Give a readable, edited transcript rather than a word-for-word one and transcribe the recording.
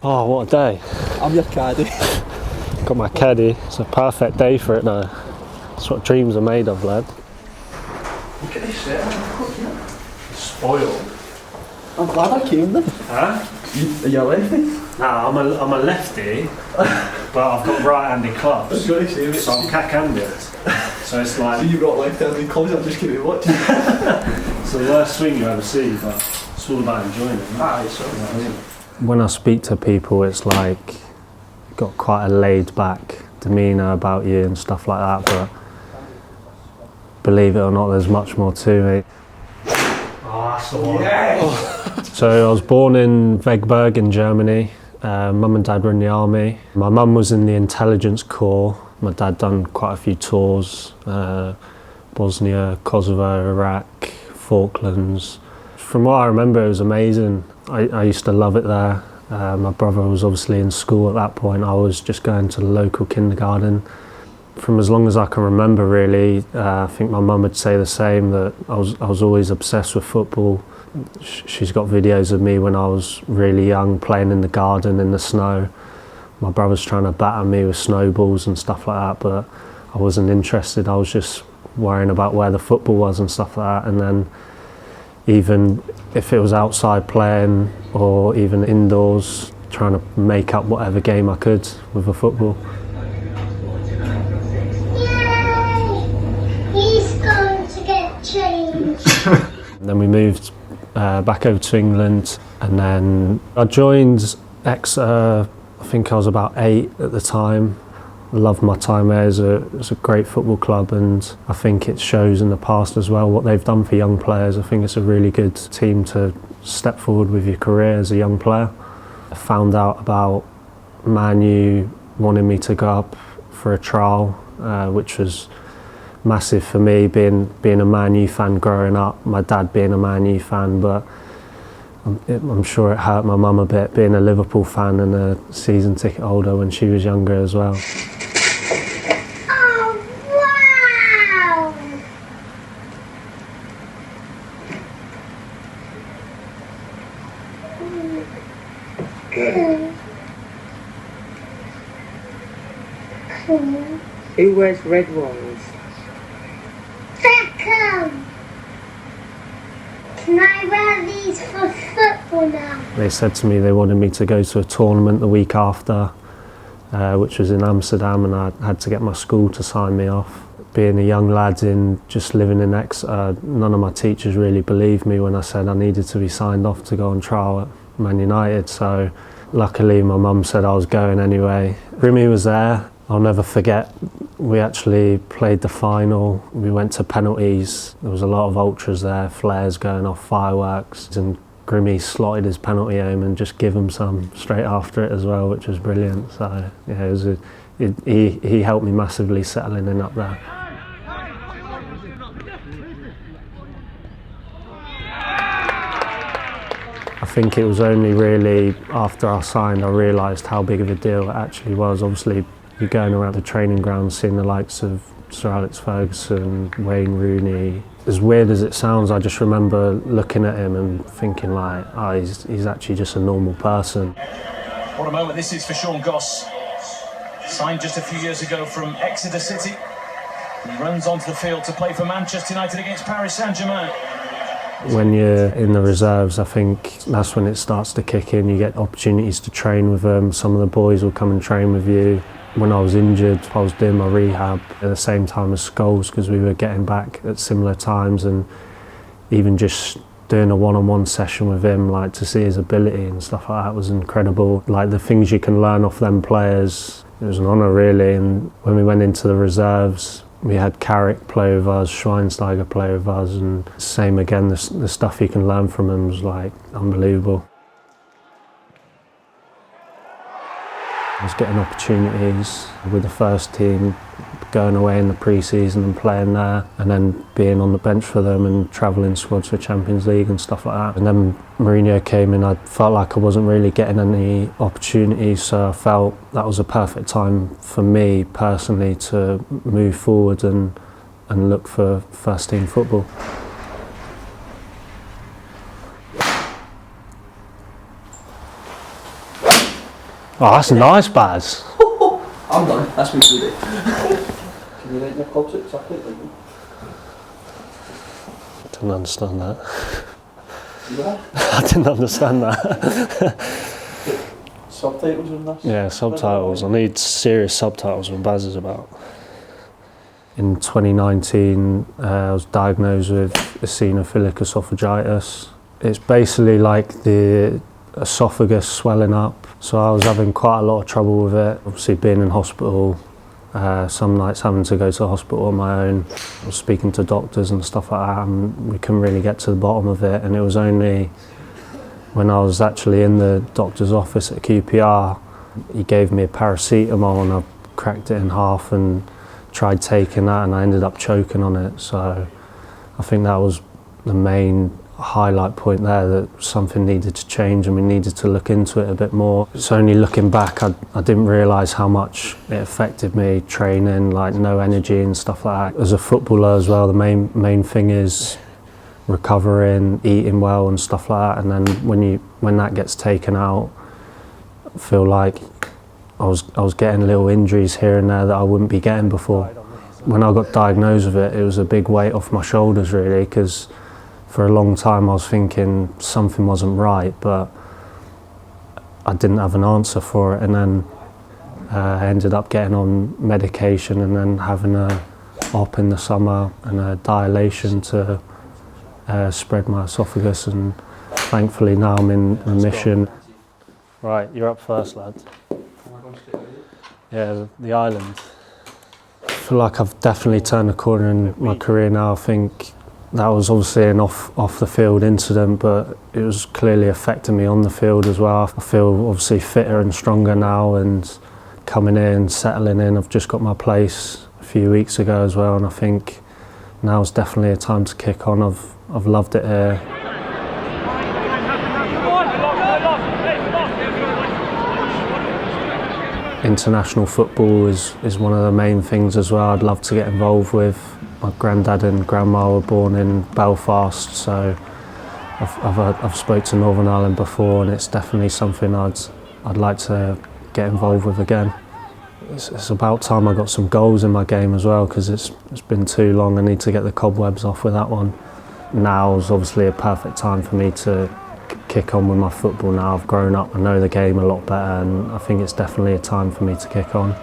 Oh, what a day. I'm your caddy. Got my caddy. It's a perfect day for it now. That's what dreams are made of, lad. Look at this shit. Spoiled. I'm glad I came then. Huh? Are you a lefty? Nah, I'm a lefty, but I've got right-handed clubs. So I'm cack-handed. So it's like... So you've got left-handed clubs, I'm just keeping watching. It's the worst swing you ever see, but it's all about enjoying it. Aye, sure. You know what I mean? When I speak to people, it's like got quite a laid-back demeanour about you and stuff like that, but believe it or not, there's much more to me. Oh, that's the one. Yes! So I was born in Vegberg in Germany. Mum and dad were in the army. My mum was in the intelligence corps. My dad done quite a few tours, Bosnia, Kosovo, Iraq, Falklands. From what I remember, it was amazing. I used to love it there. My brother was obviously in school at that point. I was just going to the local kindergarten. From as long as I can remember, really, I think my mum would say the same, that I was always obsessed with football. She's got videos of me when I was really young, playing in the garden in the snow. My brother's trying to batter me with snowballs and stuff like that, but I wasn't interested. I was just worrying about where the football was and stuff like that. And then even if it was outside playing or even indoors, trying to make up whatever game I could with a football. Yay! He's going to get changed. Then we moved back over to England, and then I joined Exeter. I think I was about 8 at the time. Loved my time there. It's a great football club, and I think it shows in the past as well what they've done for young players. I think it's a really good team to step forward with your career as a young player. I found out about Man U wanting me to go up for a trial, which was massive for me, being a Man U fan growing up, my dad being a Man U fan, but I'm sure it hurt my mum a bit, being a Liverpool fan and a season ticket holder when she was younger as well. Oh, wow! Who wears red ones? Beckham! Can I wear these for football now? They said to me they wanted me to go to a tournament the week after, which was in Amsterdam, and I had to get my school to sign me off. Being a young lad in just living in Exeter, none of my teachers really believed me when I said I needed to be signed off to go on trial at Man United, so luckily my mum said I was going anyway. Grimmy was there. I'll never forget, we actually played the final. We went to penalties. There was a lot of ultras there, flares going off, fireworks, and Grimmy slotted his penalty home and just gave him some straight after it as well, which was brilliant. So yeah, he helped me massively settling in up there. I think it was only really after I signed I realised how big of a deal it actually was. Obviously, you're going around the training ground seeing the likes of Sir Alex Ferguson, Wayne Rooney. As weird as it sounds, I just remember looking at him and thinking like, oh, he's actually just a normal person. What a moment this is for Sean Goss. Signed just a few years ago from Exeter City. He runs onto the field to play for Manchester United against Paris Saint-Germain. When you're in the reserves, I think that's when it starts to kick in. You get opportunities to train with them. Some of the boys will come and train with you. When I was injured, I was doing my rehab at the same time as Scholes because we were getting back at similar times, and even just doing a one-on-one session with him, like to see his ability and stuff like that was incredible. Like the things you can learn off them players, it was an honour really. And when we went into the reserves, we had Carrick play with us, Schweinsteiger play with us, and same again, the stuff you can learn from him was like unbelievable. I was getting opportunities with the first team, going away in the pre-season and playing there, and then being on the bench for them and travelling squads for Champions League and stuff like that. And then Mourinho came in, I felt like I wasn't really getting any opportunities, so I felt that was a perfect time for me personally to move forward and look for first team football. Oh, that's nice, Baz. I'm done. That's me today. Can you write your clubs exactly? Didn't understand that. You are? I didn't understand that. Subtitles in this? Yeah, subtitles. I need serious subtitles when Baz is about. In 2019, I was diagnosed with Eosinophilic Oesophagitis. It's basically like the esophagus swelling up. So I was having quite a lot of trouble with it. Obviously being in hospital, some nights having to go to the hospital on my own. I was speaking to doctors and stuff like that, and we couldn't really get to the bottom of it. And it was only when I was actually in the doctor's office at QPR, he gave me a paracetamol and I cracked it in half and tried taking that, and I ended up choking on it. So I think that was the main highlight point there, that something needed to change and we needed to look into it a bit more. It's only looking back, I didn't realise how much it affected me training, like no energy and stuff like that. As a footballer as well, the main thing is recovering, eating well and stuff like that, and then when that gets taken out, I feel like I was getting little injuries here and there that I wouldn't be getting before. When I got diagnosed with it, it was a big weight off my shoulders really, because for a long time I was thinking something wasn't right, but I didn't have an answer for it, and then I ended up getting on medication and then having a op in the summer and a dilation to spread my esophagus, and thankfully now I'm in remission. Right, you're up first, lad. Yeah, the island. I feel like I've definitely turned a corner in my career now. I think that was obviously an off the field incident, but it was clearly affecting me on the field as well. I feel obviously fitter and stronger now, and coming in, settling in. I've just got my place a few weeks ago as well, and I think now's definitely a time to kick on. I've loved it here. International football is one of the main things as well I'd love to get involved with. My granddad and grandma were born in Belfast, so I've spoke to Northern Ireland before, and it's definitely something I'd like to get involved with again. It's about time I got some goals in my game as well, because it's been too long. I need to get the cobwebs off with that one. Now is obviously a perfect time for me to kick on with my football now. I've grown up, I know the game a lot better, and I think it's definitely a time for me to kick on.